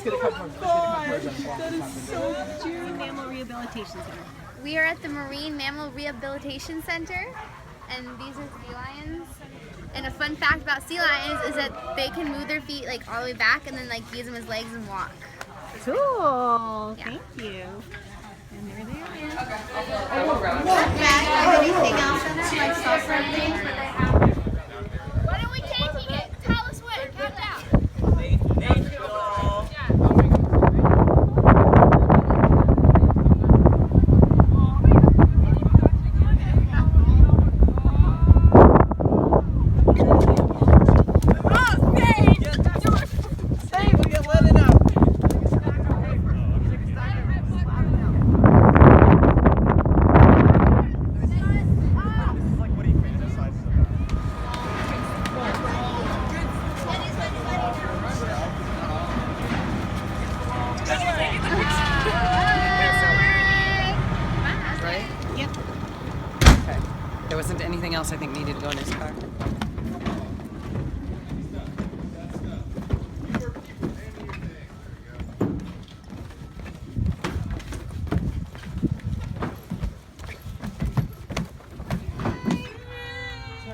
That is so cute. Mammal Rehabilitation Center. We are at the Marine Mammal Rehabilitation Center, and these are sea lions. And a fun fact about sea lions is that they can move their feet like all the way back and then like use them as legs and walk. Cool. Yeah. Thank you. And there they are. Anything else in it? Like sauce or anything? When are we taking it? Tell us when. Count down. There wasn't anything else I think needed to go in his car.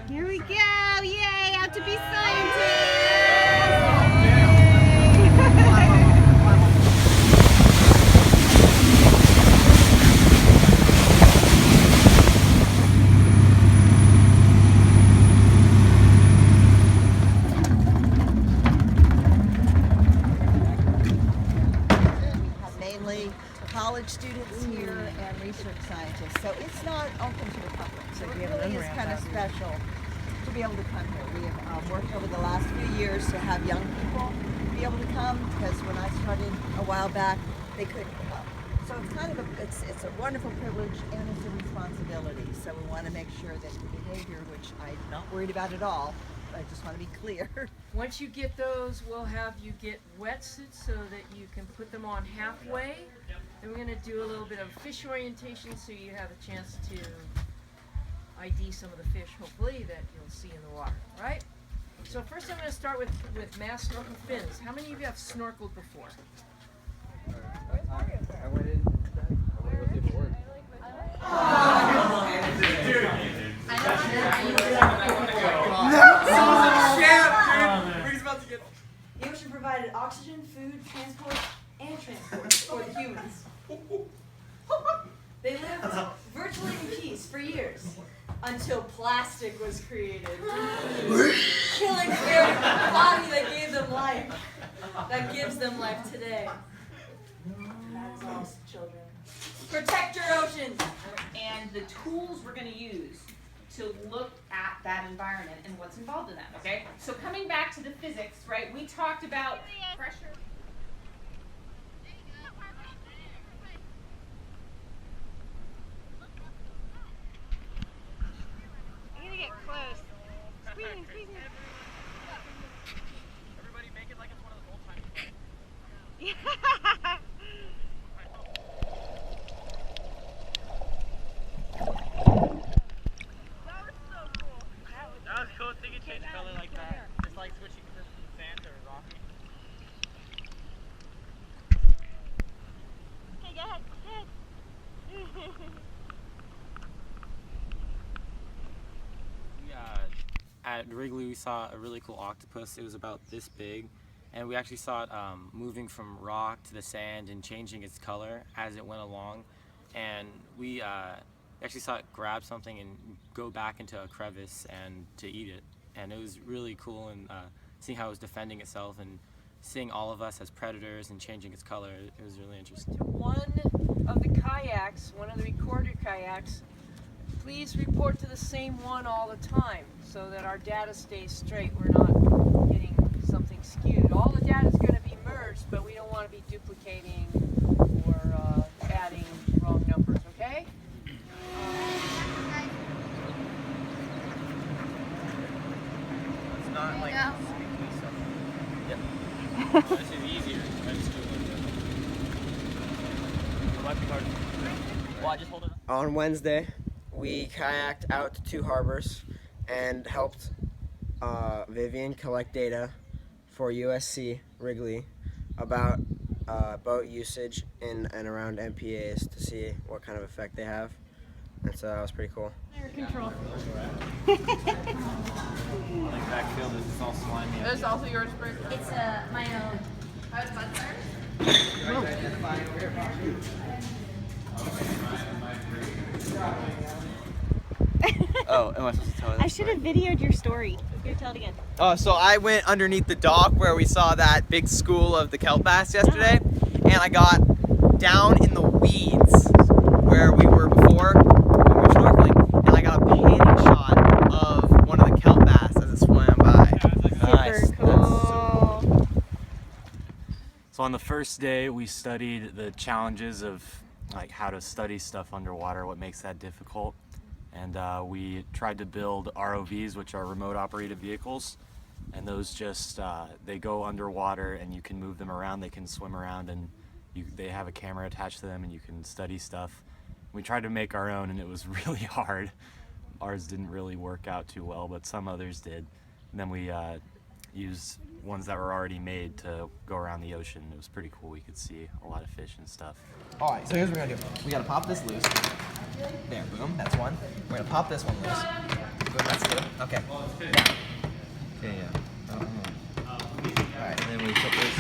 Here we go. Yay, out to be scientists. College students here and research scientists, so it's not open to the public. So it really is kind of special to be able to come here. We have worked over the last few years to have young people be able to come, because when I started a while back, they couldn't come. So it's kind of it's a wonderful privilege and it's a responsibility. So we want to make sure that the behavior, which I'm not worried about at all, I just want to be clear. Once you get those, we'll have you get wetsuits so that you can put them on halfway. And we're going to do a little bit of fish orientation so you have a chance to ID some of the fish, hopefully, that you'll see in the water, right? So first I'm going to start with mass snorkel fins. How many of you have snorkeled before? I went in. I want to go see if it works. The ocean provided oxygen, food, transport, and transport for the humans. They lived virtually in peace for years until plastic was created, killing the very body that gave them life, that gives them life today. That is all, children. Protect your oceans. And the tools we're going to use to look at that environment and what's involved in that, okay? So coming back to the physics, right, we talked about pressure. I'm gonna get close. Squeeze me, squeeze me. Everybody make it like it's one of those old times. That was cool. Think it changed color like that. Just like switching from sand to rocky. Okay, go ahead. Go ahead. At Wrigley, we saw a really cool octopus. It was about this big, and we actually saw it moving from rock to the sand and changing its color as it went along. And we actually saw it grab something and go back into a crevice and to eat it. And it was really cool, and seeing how it was defending itself and seeing all of us as predators and changing its color. It was really interesting. One of the kayaks, one of the recorder kayaks, please report to the same one all the time so that our data stays straight. We're not getting something skewed. All the data is going to be merged, but we don't want to be duplicating or adding wrong numbers, okay? It's not like squeaky stuff. Yep. This is easier. I just do it like that. It might be hard. Well, I just hold it up. On Wednesday, we kayaked out to 2 harbors and helped Vivian collect data for USC Wrigley about boat usage in and around MPAs to see what kind of effect they have. And so that was pretty cool. Air control. Like backfield is all slimy. That's also yours, Brick. It's my own. I was about to start. Oh, am I supposed to tell it? I should have videoed your story. Here, tell it again. Oh, so I went underneath the dock where we saw that big school of the kelp bass yesterday, and I got down in the weeds where we were before when we were snorkeling, and I got a painting shot of one of the kelp bass as it swam by. Super cool. So on the first day, we studied the challenges of like how to study stuff underwater, what makes that difficult. And we tried to build ROVs, which are remote operated vehicles. And those just, they go underwater and you can move them around, they can swim around, and they have a camera attached to them and you can study stuff. We tried to make our own and it was really hard. Ours didn't really work out too well, but some others did. And then we used ones that were already made to go around the ocean. It was pretty cool. We could see a lot of fish and stuff. All right, so here's what we're gonna do. We gotta pop this loose. There, boom, that's one. We're gonna pop this one loose. Boom, that's two. Okay. Down. Okay, yeah. All right, and then we put this.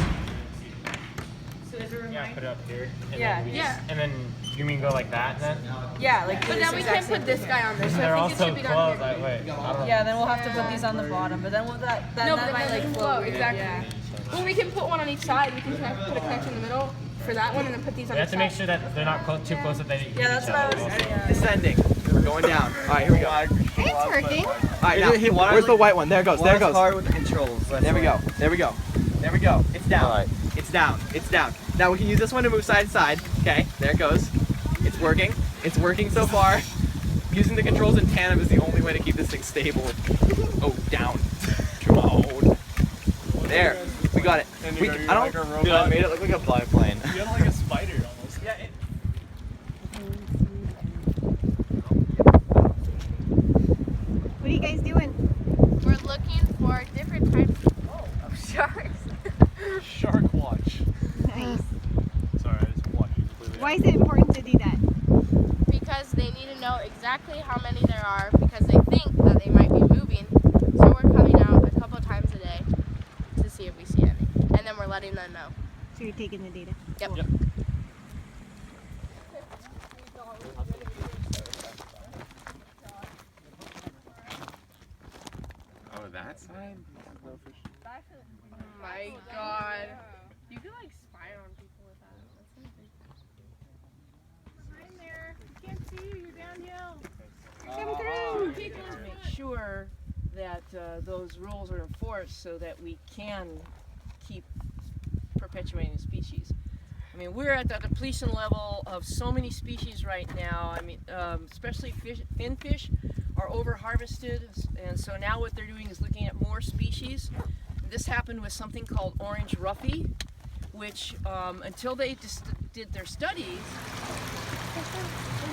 So as a reminder. Yeah, put it up here. And Yeah, then we yeah. Just, and then you mean go like that then? Yeah, like But then we can't put this guy on there, so They're I think it also should be down closed. here. Wait, I don't know. Yeah, then we'll have to put these on the bottom, but then that No, that but might then like they float. float, exactly. Yeah. Well, we can put one on each side. We can put a connection in the middle for that one, and then put these on We each have to make side. sure that they're not too close that they hit Yeah, that's each what I other. was saying. Descending. We're going down. All right, here we go. It's working. All right, now, where's the white one? There it goes. There it goes. Hard with the controls. There we go. There we go. There we go. It's down. Alright. It's down. It's down. Now we can use this one to move side to side. Okay, there it goes. It's working. It's working so far. Using the controls in tandem is the only way to keep this thing stable. Oh, down. Down. There. We got it. We, I don't. Dude, I made it look like a biplane. You had like a spider almost. Yeah. What are you guys doing? We're looking for different types of sharks. Shark watch. Nice. Sorry, I just watched you completely. Why is it important to do that? Because they need to know exactly how many there are because they think that they might be moving. So we're coming out a couple times a day to see if we see any. And then we're letting them know. So you're taking the data. Yep. Oh, that side? Oh my god. You could like spy on people with that. That's amazing. I'm there. I can't see you. You're downhill. To make sure that those rules are enforced so that we can keep perpetuating species. I mean, we're at the depletion level of so many species right now. I mean, especially finfish are over harvested, and so now what they're doing is looking at more species. This happened with something called orange ruffy, which until they just did their studies. You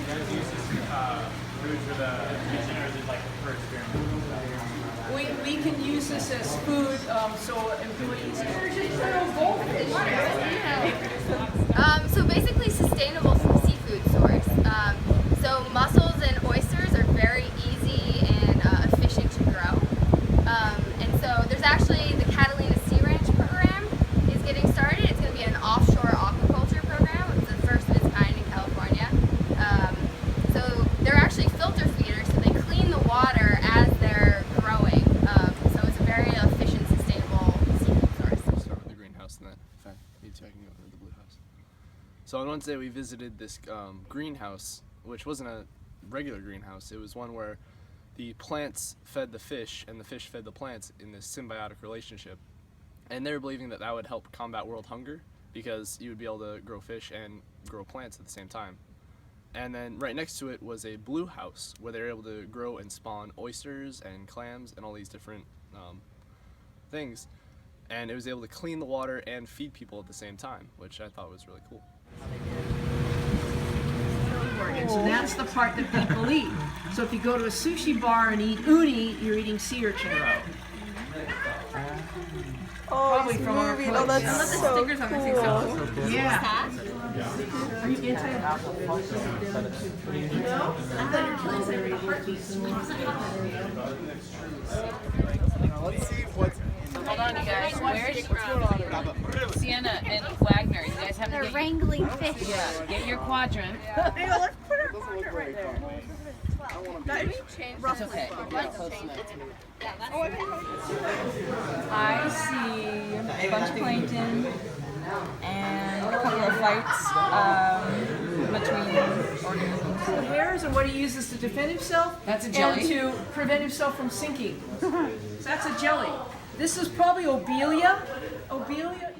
guys use this food for the kitchen or is it like for experiment? We can use this as food, so employees can goldfish. So basically sustainable seafood source. So mussels and oysters are very easy and efficient to grow. And so there's actually the Catalina Sea Ranch program is getting started. It's going to be an offshore aquaculture program. It's the first of its kind in California. So they're actually filter feeders, so they clean the water as they're growing. So it's a very efficient, sustainable seafood source. Start with the greenhouse and then if I need to I can go to the blue house. So on Wednesday we visited this greenhouse, which wasn't a regular greenhouse. It was one where the plants fed the fish and the fish fed the plants in this symbiotic relationship. And they were believing that that would help combat world hunger because you would be able to grow fish and grow plants at the same time. And then right next to it was a blue house where they were able to grow and spawn oysters and clams and all these different things. And it was able to clean the water and feed people at the same time, which I thought was really cool. And so that's the part that people eat. So if you go to a sushi bar and eat uni, you're eating sea urchin roe. Probably from our moving. Oh, place. that's I love the so stickers on this thing. cool. Yeah. Are you anti? No? I thought your kids were Let's see what's Hold on, you guys. Where's Sienna and Wagner, you guys have to They're get, wrangling fish. get your quadrant. Let's put our quadrant right there. It's okay. Close enough. I see a bunch of plankton and a couple of fights between organisms. The hairs and what he uses to defend himself. That's a jelly. And to prevent himself from sinking. So that's a jelly. This is probably Obelia. Obelia.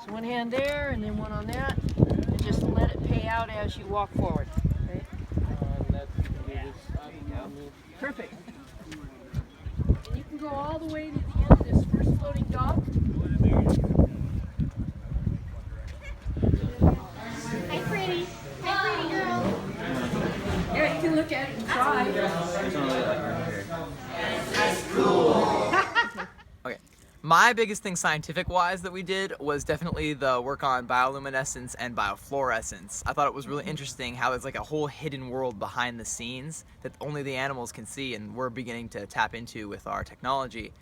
So one hand there and then one on that. And just let it pay out as you walk forward. Okay? There you go. Perfect. And you can go all the way to the end of this first floating dock. Hi, pretty. Hi, pretty girl. Yeah, you can look at it and try. Okay. My biggest thing scientific-wise that we did was definitely the work on bioluminescence and biofluorescence. I thought it was really interesting how there's like a whole hidden world behind the scenes that only the animals can see and we're beginning to tap into with our technology.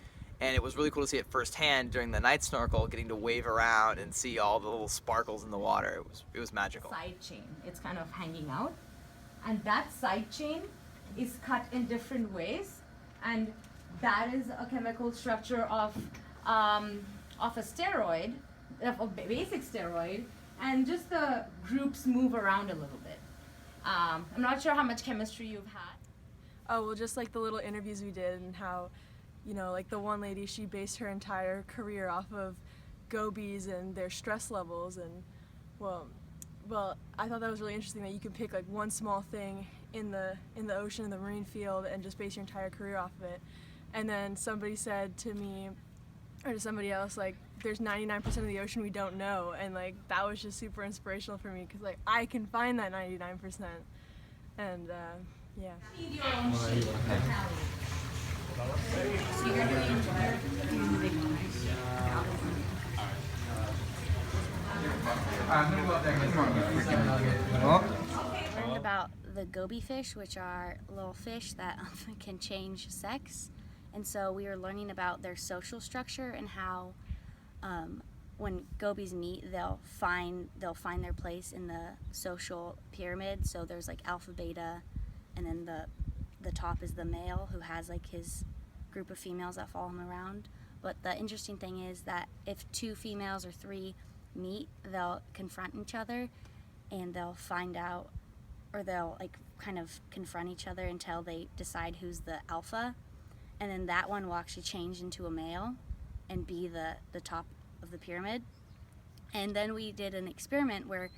And it was really cool to see it firsthand during the night snorkel, getting to wave around and see all the little sparkles in the water. It was magical. Side chain. It's kind of hanging out. And that side chain is cut in different ways. And that is a chemical structure of a steroid, of a basic steroid, and just the groups move around a little bit. I'm not sure how much chemistry you've had. Oh, well, just like the little interviews we did and how, you know, like the one lady, she based her entire career off of gobies and their stress levels. And well, I thought that was really interesting that you can pick like one small thing in the ocean, in the marine field, and just base your entire career off of it. And then somebody said to me, or to somebody else, like, there's 99% of the ocean we don't know, and like that was just super inspirational for me because like I can find that 99%, and yeah. Learned about the goby fish, which are little fish that can change sex. And so we were learning about their social structure and how when gobies meet, they'll find their place in the social pyramid. So there's like alpha, beta, and then the top is the male who has like his group of females that follow him around. But the interesting thing is that if 2 females or 3 meet, they'll confront each other and they'll find out, or they'll like kind of confront each other until they decide who's the alpha. And then that one will actually change into a male and be the top of the pyramid. And then we did an experiment where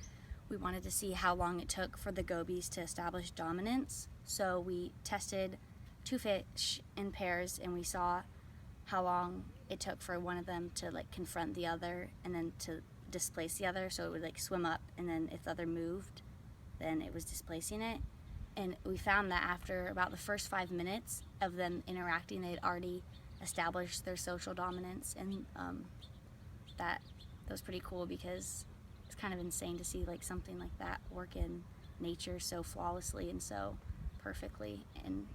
we wanted to see how long it took for the gobies to establish dominance. So we tested 2 fish in pairs and we saw how long it took for one of them to like confront the other and then to displace the other. So it would like swim up, and then if the other moved, then it was displacing it. And we found that after about the first 5 minutes of them interacting, they'd already established their social dominance, and that was pretty cool because it's kind of insane to see like something like that work in nature so flawlessly and so perfectly, and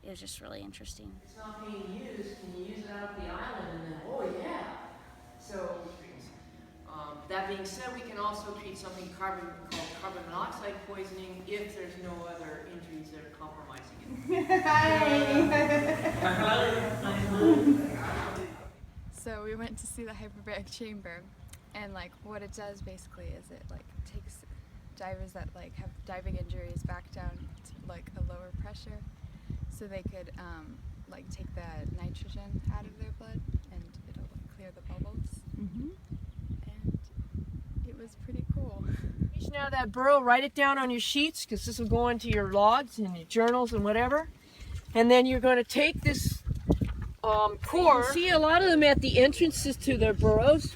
it was just really interesting. It's not being used. Can you use it out of the island? And then, oh yeah. So that being said, we can also treat something called carbon monoxide poisoning if there's no other injuries that are compromising it. So we went to see the hyperbaric chamber, and like what it does basically is it like takes divers that like have diving injuries back down to like a lower pressure, so they could like take the nitrogen out of their blood and it'll clear the bubbles. Mm-hmm. And it was pretty cool. Out of that burrow, write it down on your sheets because this will go into your logs and your journals and whatever. And then you're going to take this core. See a lot of them at the entrances to their burrows.